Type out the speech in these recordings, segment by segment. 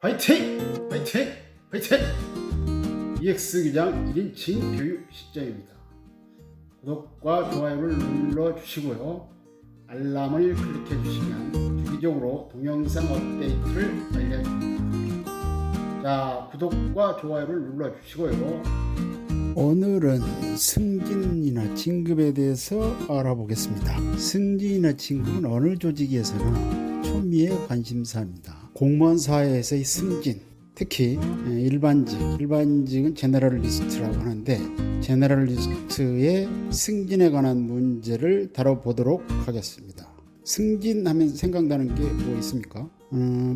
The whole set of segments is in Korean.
화이팅! 화이팅! 화이팅! EX 기장 1인칭 교육 시점입니다. 구독과 좋아요를 눌러주시고요. 알람을 클릭해 주시면 주기적으로 동영상 업데이트를 알려드립니다. 자, 구독과 좋아요를 눌러주시고요. 오늘은 승진이나 진급에 대해서 알아보겠습니다. 승진이나 진급은 어느 조직에서나 초미의 관심사입니다. 공무원 사회에서의 승진, 특히 일반직은 제너럴리스트라고 하는데 제너럴리스트의 승진에 관한 문제를 다뤄보도록 하겠습니다. 승진하면 생각나는 게 뭐 있습니까?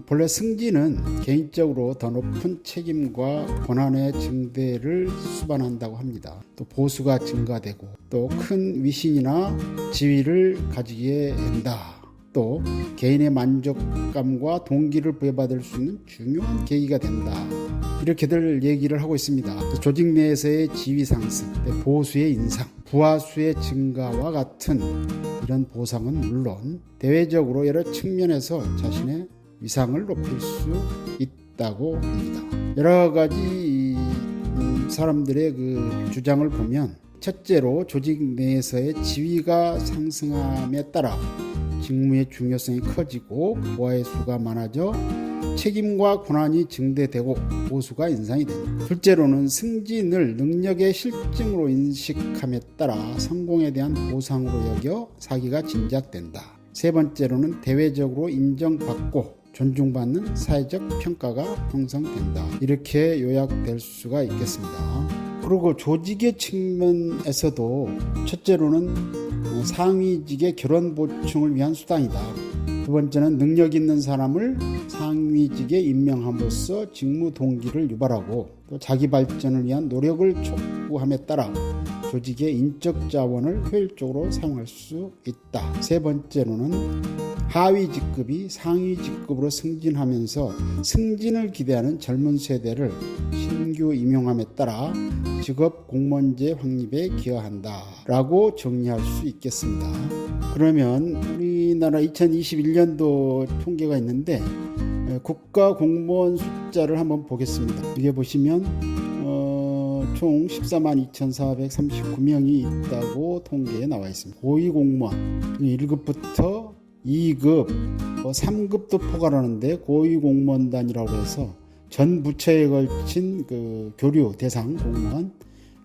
본래 승진은 개인적으로 더 높은 책임과 권한의 증대를 수반한다고 합니다. 또 보수가 증가되고 또 큰 위신이나 지위를 가지게 된다. 또 개인의 만족감과 동기를 부여받을 수 있는 중요한 계기가 된다. 이렇게들 얘기를 하고 있습니다. 조직 내에서의 지위 상승, 보수의 인상, 부하수의 증가와 같은 이런 보상은 물론 대외적으로 여러 측면에서 자신의 위상을 높일 수 있다고 합니다. 여러 가지 사람들의 그 주장을 보면 첫째로 조직 내에서의 지위가 상승함에 따라 직무의 중요성이 커지고 부하의 수가 많아져 책임과 권한이 증대되고 보수가 인상이 됩니다. 둘째로는 승진을 능력의 실증으로 인식함에 따라 성공에 대한 보상으로 여겨 사기가 진작된다. 세 번째로는 대외적으로 인정받고 존중받는 사회적 평가가 형성된다. 이렇게 요약될 수가 있겠습니다. 그리고 조직의 측면에서도 첫째로는 상위직의 결혼 보충을 위한 수단이다. 두 번째는 능력 있는 사람을 상위직에 임명함으로써 직무 동기를 유발하고 또 자기 발전을 위한 노력을 촉구함에 따라 조직의 인적 자원을 효율적으로 사용할 수 있다. 세 번째로는 하위 직급이 상위 직급으로 승진하면서 승진을 기대하는 젊은 세대를 신규 임용함에 따라 직업 공무원제 확립에 기여한다 라고 정리할 수 있겠습니다. 그러면 우리나라 2021년도 통계가 있는데 국가 공무원 숫자를 한번 보겠습니다. 이게 보시면 총 14만 2,439명이 있다고 통계에 나와 있습니다. 고위공무원 1급부터 2급, 3급도 포괄하는데 고위공무원단이라고 해서 전 부처에 걸친 그 교류 대상 공무원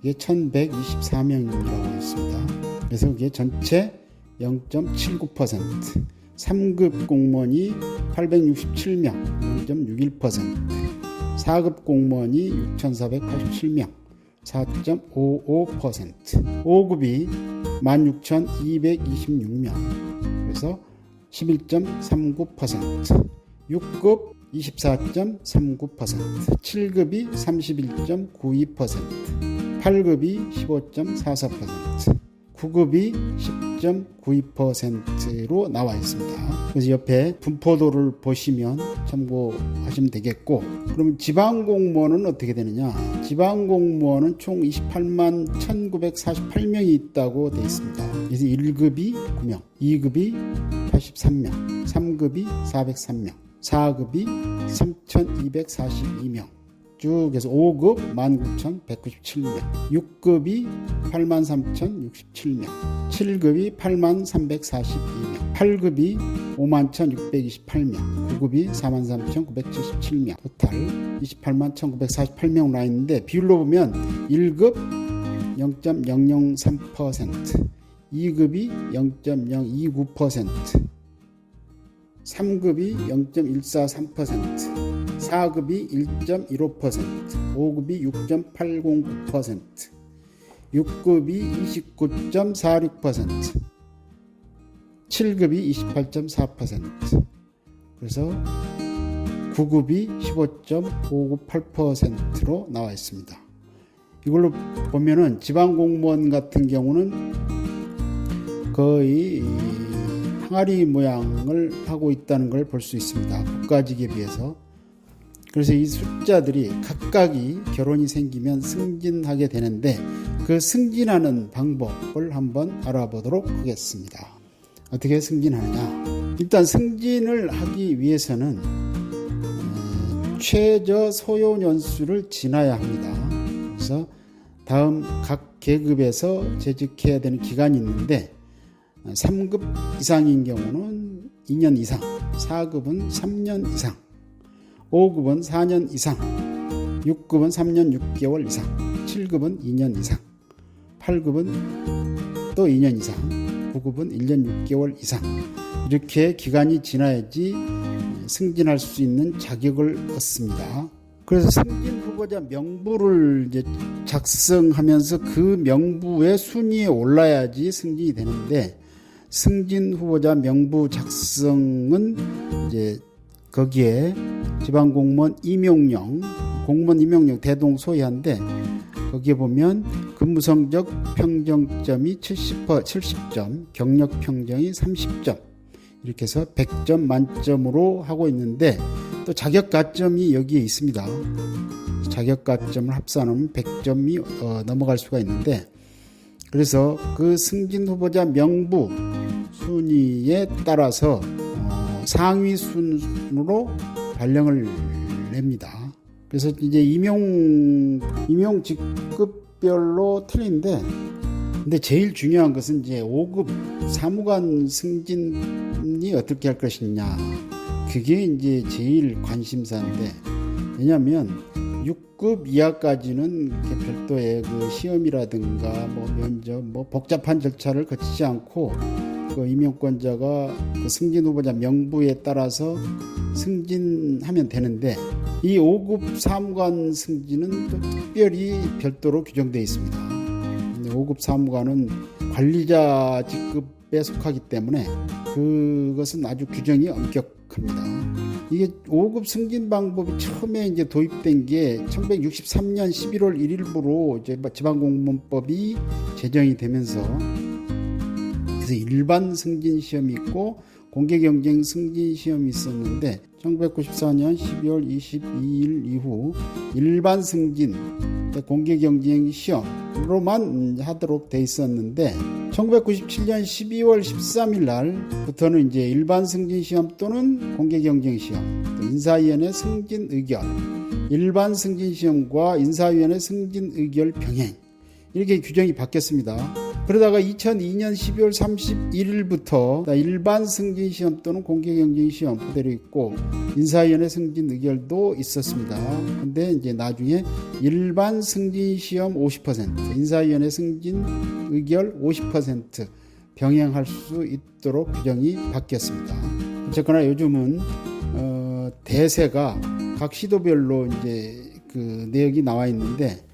이게 1,124명이라고 했습니다. 그래서 이게 전체 0.79%, 3급 공무원이 867명, 0.61%, 4급 공무원이 6,487명, 4.55%, 5급이 16,226명, 그래서 11.39%, 6급 24.39%, 7급이 31.92%, 8급이 15.44%, 9급이 10.92%로 나와 있습니다. 그래서 옆에 분포도를 보시면 참고하시면 되겠고, 그러면 지방공무원은 어떻게 되느냐? 지방공무원은 총 28만 1948명이 있다고 되어 있습니다. 그래서 1급이 9명, 2급이 83명, 3급이 403명, 4급이 3,242명, 쭉 해서 5급 19,197명, 6급이 83,067명, 7급이 83,342명, 8급이 51,628명, 9급이 43,977명, 토탈 281,948명 나 있는데 비율로 보면 1급 0.003%, 2급이 0.029%, 3급이 0.143%, 4급이 1.15%, 5급이 6.809%, 6급이 29.46%, 7급이 28.4%, 그래서 9급이 15.598%로 나와 있습니다. 이걸로 보면은 지방공무원 같은 경우는 거의 항아리 모양을 하고 있다는 걸 볼 수 있습니다. 국가직에 비해서. 그래서 이 숫자들이 각각이 결혼이 생기면 승진하게 되는데 그 승진하는 방법을 한번 알아보도록 하겠습니다. 어떻게 승진하느냐? 일단 승진을 하기 위해서는 최저 소요 연수를 지나야 합니다. 그래서 다음 각 계급에서 재직해야 되는 기간이 있는데 3급 이상인 경우는 2년 이상, 4급은 3년 이상, 5급은 4년 이상, 6급은 3년 6개월 이상, 7급은 2년 이상, 8급은 또 2년 이상, 9급은 1년 6개월 이상, 이렇게 기간이 지나야지 승진할 수 있는 자격을 얻습니다. 그래서 승진 후보자 명부를 이제 작성하면서 그 명부의 순위에 올라야지 승진이 되는데, 승진 후보자 명부 작성은 이제 거기에 지방공무원 임용령, 공무원 임용령 대동소이한데, 거기에 보면 근무 성적 평정점이 70점, 경력 평정이 30점, 이렇게 해서 100점 만점으로 하고 있는데, 또 자격 가점이 여기에 있습니다. 자격 가점을 합산하면 100점이 넘어갈 수가 있는데, 그래서 그 승진 후보자 명부 순위에 따라서 상위 순으로 발령을 냅니다. 그래서 이제 임용 직급별로 틀린데, 근데 제일 중요한 것은 이제 5급 사무관 승진이 어떻게 할 것이냐, 그게 이제 제일 관심사인데, 왜냐하면 6급 이하까지는 별도의 그 시험이라든가 뭐 면접, 뭐 복잡한 절차를 거치지 않고 그 임용권자가 그 승진 후보자 명부에 따라서 승진하면 되는데, 이 5급 사무관 승진은 또 특별히 별도로 규정되어 있습니다. 5급 사무관은 관리자 직급에 속하기 때문에 그것은 아주 규정이 엄격합니다. 이게 5급 승진 방법이 처음에 이제 도입된 게 1963년 11월 1일부로 이제 지방공무원법이 제정이 되면서, 그래서 일반 승진 시험이 있고 공개경쟁 승진 시험이 있었는데, 1994년 12월 22일 이후 일반 승진 공개경쟁 시험으로만 하도록 돼 있었는데, 1997년 12월 13일 날부터는 이제 일반 승진 시험 또는 공개경쟁 시험, 또 인사위원회 승진 의결, 일반 승진 시험과 인사위원회 승진 의결 병행, 이렇게 규정이 바뀌었습니다. 그러다가 2002년 12월 31일부터 일반 승진 시험 또는 공개경쟁 시험 그대로 있고 인사위원회 승진 의결도 있었습니다. 근데 이제 나중에 일반 승진 시험 50%, 인사위원회 승진 의결 50% 병행할 수 있도록 규정이 바뀌었습니다. 어쨌거나 요즘은 대세가 각 시도별로 이제 그 내역이 나와 있는데,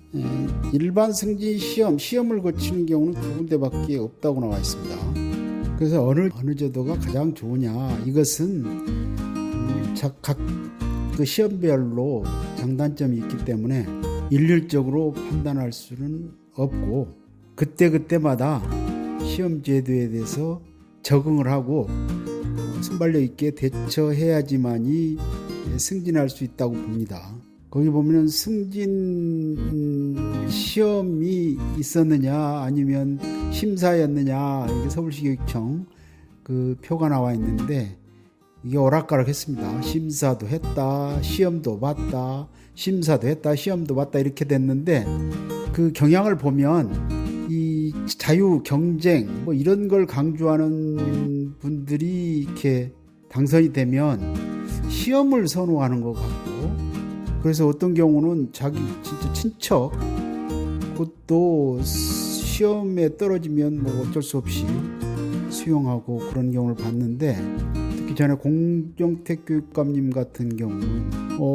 일반 승진 시험을 거치는 경우는 2군데밖에 없다고 나와 있습니다. 그래서 어느 제도가 가장 좋으냐, 이것은 각 그 시험별로 장단점이 있기 때문에 일률적으로 판단할 수는 없고, 그때마다 시험 제도에 대해서 적응을 하고 순발력 있게 대처해야지만이 승진할 수 있다고 봅니다. 거기 보면은 승진 시험이 있었느냐 아니면 심사였느냐, 이게 서울시교육청 그 표가 나와 있는데, 이게 오락가락했습니다. 심사도 했다, 시험도 봤다, 심사도 했다, 시험도 봤다, 이렇게 됐는데, 그 경향을 보면 이 자유 경쟁 뭐 이런 걸 강조하는 분들이 이렇게 당선이 되면 시험을 선호하는 것 같고, 그래서 어떤 경우는 자기 진짜 친척 그것도 시험에 떨어지면 뭐 어쩔 수 없이 수용하고 그런 경우를 봤는데, 특히 전에 공정택 교육감님 같은 경우는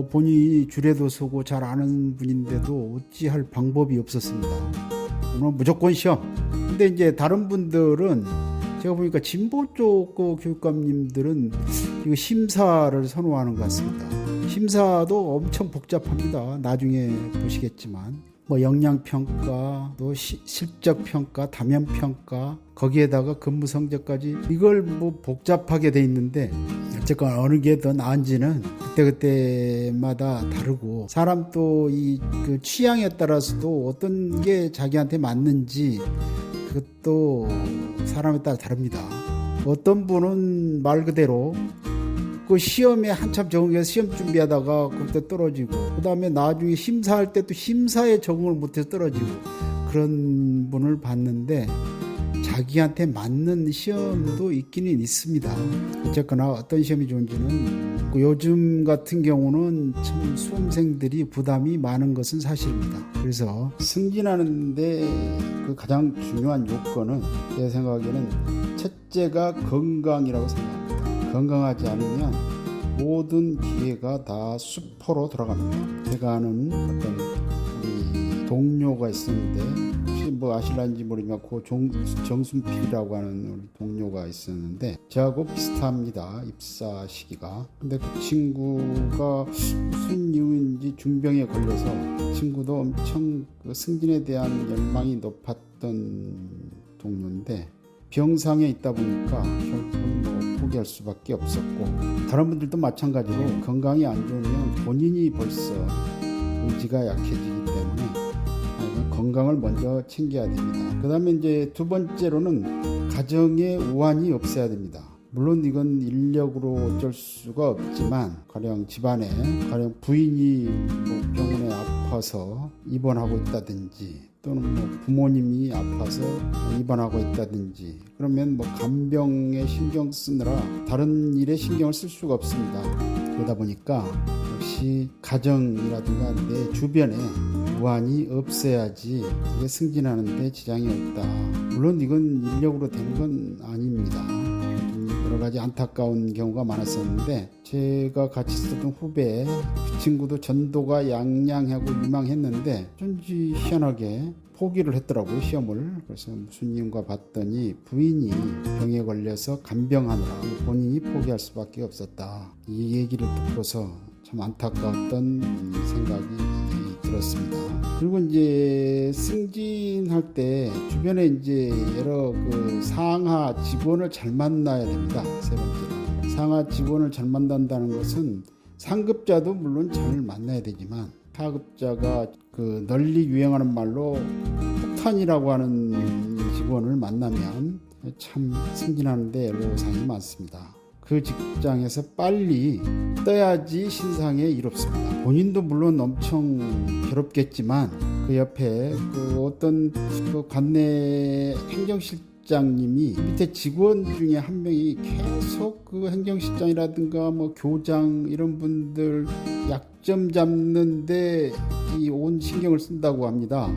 본인이 줄에도 서고 잘 아는 분인데도 어찌할 방법이 없었습니다. 무조건 시험. 근데 이제 다른 분들은 제가 보니까 진보 쪽 교육감님들은 이거 심사를 선호하는 것 같습니다. 심사도 엄청 복잡합니다. 나중에 보시겠지만 뭐 역량평가, 또 실적평가, 다면평가, 거기에다가 근무 성적까지, 이걸 뭐 복잡하게 돼 있는데, 어쨌거나 어느 게 더 나은지는 그때마다 다르고, 사람 또 이 그 취향에 따라서도 어떤 게 자기한테 맞는지 그것도 사람에 따라 다릅니다. 어떤 분은 말 그대로 그 시험에 한참 적응해서 시험 준비하다가 그때 떨어지고, 그 다음에 나중에 심사할 때 또 심사에 적응을 못해서 떨어지고, 그런 분을 봤는데 자기한테 맞는 시험도 있기는 있습니다. 어쨌거나 어떤 시험이 좋은지는, 요즘 같은 경우는 참 수험생들이 부담이 많은 것은 사실입니다. 그래서 승진하는데 그 가장 중요한 요건은 제 생각에는 첫째가 건강이라고 생각합니다. 건강하지 않으면 모든 기회가 다 수포로 들어갑니다. 제가 아는 어떤 우리 동료가 있었는데, 혹시 뭐 아실란지 모르지만 그 정순필이라고 하는 우리 동료가 있었는데 저하고 비슷합니다. 입사 시기가. 근데 그 친구가 무슨 이유인지 중병에 걸려서, 그 친구도 엄청 그 승진에 대한 열망이 높았던 동료인데 병상에 있다 보니까 결국은 뭐 포기할 수밖에 없었고, 다른 분들도 마찬가지로 건강이 안 좋으면 본인이 벌써 의지가 약해지기 때문에 건강을 먼저 챙겨야 됩니다. 그 다음에 이제 두 번째로는 가정에 우환이 없어야 됩니다. 물론 이건 인력으로 어쩔 수가 없지만, 가령 집안에 가령 부인이 뭐 병원에 아파서 입원하고 있다든지, 또는 뭐 부모님이 아파서 입원하고 있다든지, 그러면 뭐 간병에 신경 쓰느라 다른 일에 신경을 쓸 수가 없습니다. 그러다 보니까 역시 가정이라든가 내 주변에 우환이 없어야지 이게 승진하는 데 지장이 없다. 물론 이건 인력으로 되는 건 아닙니다. 좀 여러 가지 안타까운 경우가 많았었는데, 제가 같이 있었던 후배, 그 친구도 전도가 양양하고 유망했는데 쩐지 희한하게 포기를 했더라고요, 시험을. 그래서 무슨 이유인가 봤더니 부인이 병에 걸려서 간병하느라 본인이 포기할 수밖에 없었다. 이 얘기를 듣고서 참 안타까웠던 생각이 들었습니다. 그리고 이제 승진할 때 주변에 이제 여러 그 상하 직원을 잘 만나야 됩니다. 세 번째로, 상하 직원을 잘 만난다는 것은 상급자도 물론 잘 만나야 되지만, 하급자가 그 널리 유행하는 말로 폭탄이라고 하는 직원을 만나면 참 승진하는데 애로사항이 많습니다. 그 직장에서 빨리 떠야지 신상에 이롭습니다. 본인도 물론 엄청 괴롭겠지만 그 옆에 그 어떤 그 관내 행정실장님이 밑에 직원 중에 한 명이 계속 그 행정실장이라든가 뭐 교장 이런 분들 약점 잡는데 이 온 신경을 쓴다고 합니다.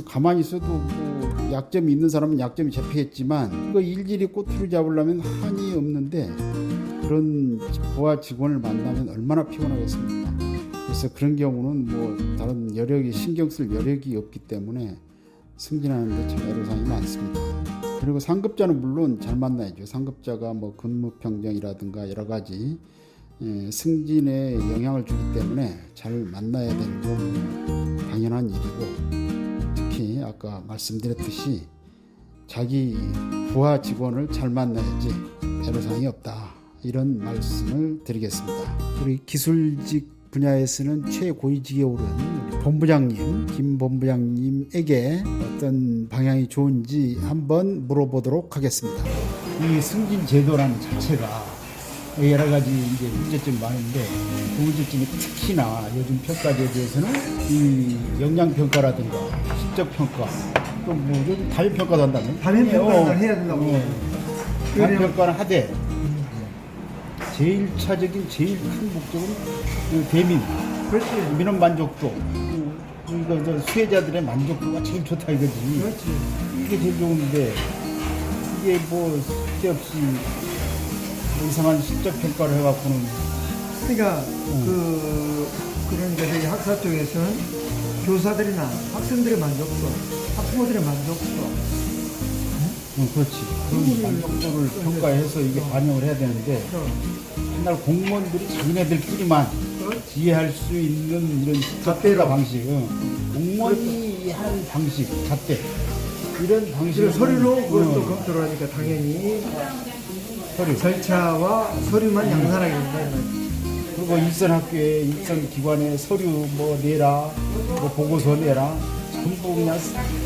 가만히 있어도 뭐 약점이 있는 사람은 약점이 잡히겠지만 그 일일이 꼬투리 잡으려면 한이 없는데, 그런 부하 직원을 만나면 얼마나 피곤하겠습니까? 그래서 그런 경우는 뭐 다른 여력이 신경 쓸 여력이 없기 때문에 승진하는데 참 애로사항이 많습니다. 그리고 상급자는 물론 잘 만나야죠. 상급자가 뭐 근무 평정이라든가 여러 가지 승진에 영향을 주기 때문에 잘 만나야 되는 건 당연한 일이고, 특히 아까 말씀드렸듯이 자기 부하 직원을 잘 만나야지 애로사항이 없다, 이런 말씀을 드리겠습니다. 우리 기술직 분야에서는 최고위직에 오른 우리 본부장님, 김 본부장님에게 어떤 방향이 좋은지 한번 물어보도록 하겠습니다. 이 승진 제도라는 자체가 여러 가지 이제 문제점이 많은데, 그 문제점이 특히나 요즘 평가 제도에서는 이 역량 평가라든가 실적 평가, 또 뭐 요즘 단일 평가도 한다면 단일 평가를 해야 된다고. 단일 평가는 하되 제일 차적인 제일 큰 목적은 그 대민, 그렇지. 민원 만족도, 그러니까 수혜자들의 만족도가 제일 좋다 이거지. 그렇지. 이게 제일 좋은데, 이게 뭐 쓸데없이 뭐 이상한 실적 평가를 해갖고는. 그러니까 그러니까 저희 학사 쪽에서는 교사들이나 학생들의 만족도, 학부모들의 만족도. 그렇지. 그 만족도를 평가해서 이게 반영을 해야 되는데, 옛날 공무원들이 자기네들끼리만 이해할 수 있는 이런 잣대라 방식, 공무원이 하는 방식, 잣대, 이런 방식을 서류로 그것도 검토를 하니까 당연히 서류, 절차와 서류만 양산하게 된다. 그리고 일선 학교에 일선 기관에 서류 뭐 내라, 뭐 보고서 내라, 전부 그냥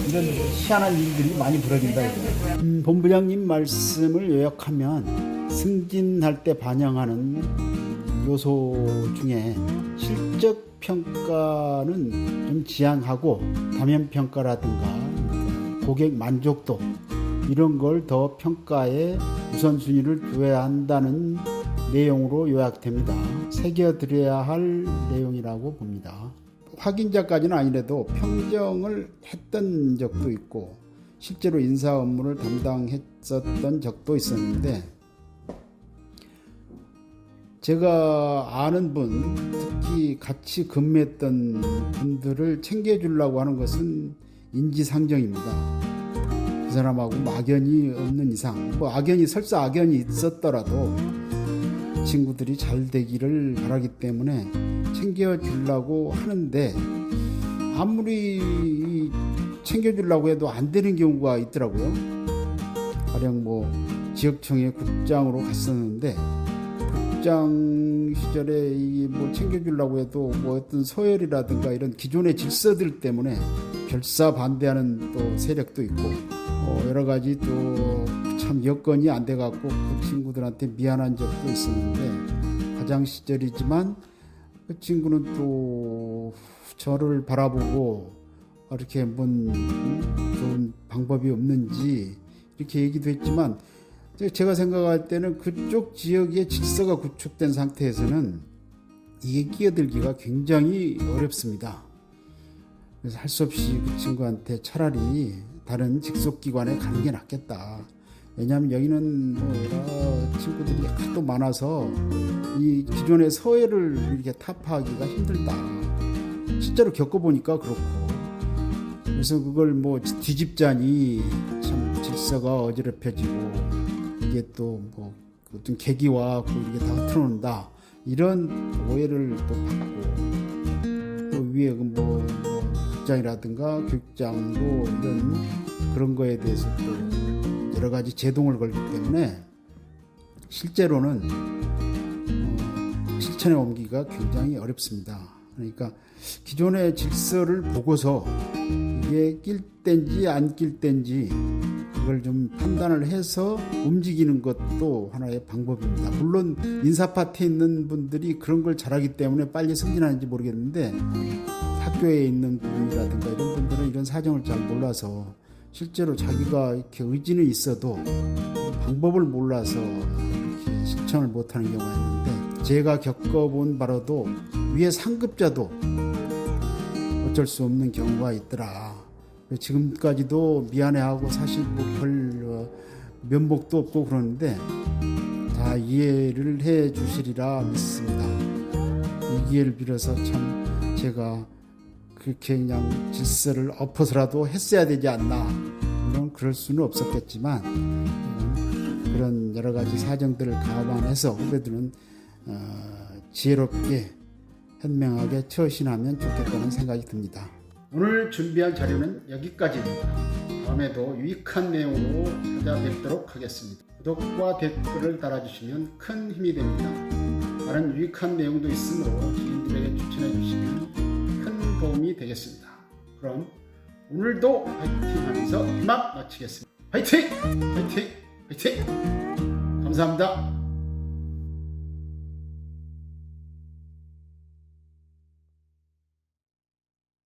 이런 희한한 일들이 많이 벌어진다. 본부장님 말씀을 요약하면, 승진할 때 반영하는 요소 중에 실적 평가는 좀 지양하고 다면 평가라든가 고객 만족도 이런 걸 더 평가에 우선순위를 두어야 한다는 내용으로 요약됩니다. 새겨드려야 할 내용이라고 봅니다. 확인자까지는 아니래도 평정을 했던 적도 있고 실제로 인사 업무를 담당했었던 적도 있었는데, 제가 아는 분, 특히 같이 근무했던 분들을 챙겨주려고 하는 것은 인지상정입니다. 그 사람하고 악연이 없는 이상, 뭐 악연이 설사 악연이 있었더라도 친구들이 잘 되기를 바라기 때문에 챙겨주려고 하는데, 아무리 챙겨주려고 해도 안 되는 경우가 있더라고요. 가령 뭐 지역청에 국장으로 갔었는데, 국장 시절에 이 뭐 챙겨주려고 해도 뭐 어떤 서열이라든가 이런 기존의 질서들 때문에 결사 반대하는 또 세력도 있고, 여러 가지 또 참 여건이 안 돼 갖고 그 친구들한테 미안한 적도 있었는데, 과장 시절이지만 그 친구는 또 저를 바라보고 이렇게 뭔 좋은 방법이 없는지 이렇게 얘기도 했지만, 제가 생각할 때는 그쪽 지역의 질서가 구축된 상태에서는 이게 끼어들기가 굉장히 어렵습니다. 그래서 할 수 없이 그 친구한테 차라리 다른 직속기관에 가는 게 낫겠다. 왜냐하면 여기는 뭐 여러 친구들이 하도 많아서 이 기존의 서열을 이렇게 타파하기가 힘들다. 실제로 겪어보니까 그렇고, 그래서 그걸 뭐 뒤집자니 참 질서가 어지럽혀지고, 이게 또 뭐 어떤 계기와 이렇게 다 틀어놓는다, 이런 오해를 또 받고, 또 위에 뭐 국장이라든가 교육장도 이런 그런 거에 대해서 또 여러 가지 제동을 걸기 때문에 실제로는 실천에 옮기기가 굉장히 어렵습니다. 그러니까 기존의 질서를 보고서 이게 낄 땐지 안 낄 땐지 그걸 좀 판단을 해서 움직이는 것도 하나의 방법입니다. 물론 인사파트에 있는 분들이 그런 걸 잘하기 때문에 빨리 승진하는지 모르겠는데, 학교에 있는 분이라든가 이런 분들은 이런 사정을 잘 몰라서 실제로 자기가 이렇게 의지는 있어도 방법을 몰라서 이렇게 실천을 못하는 경우가 있는데, 제가 겪어본 바로도 위에 상급자도 어쩔 수 없는 경우가 있더라. 지금까지도 미안해하고 사실 뭐 별 면목도 없고 그러는데 다 이해를 해 주시리라 믿습니다. 이 기회를 빌어서 참 제가 그렇게 그냥 질서를 엎어서라도 했어야 되지 않나, 물론 그럴 수는 없었겠지만 그런 여러 가지 사정들을 감안해서 후배들은 지혜롭게 현명하게 처신하면 좋겠다는 생각이 듭니다. 오늘 준비한 자료는 여기까지입니다. 다음에도 유익한 내용으로 찾아뵙도록 하겠습니다. 구독과 댓글을 달아주시면 큰 힘이 됩니다. 다른 유익한 내용도 있으므로 지인들에게 추천해 주시면 큰 도움이 되겠습니다. 그럼 오늘도 화이팅 하면서 이만 마치겠습니다. 화이팅! 화이팅! 화이팅! 감사합니다.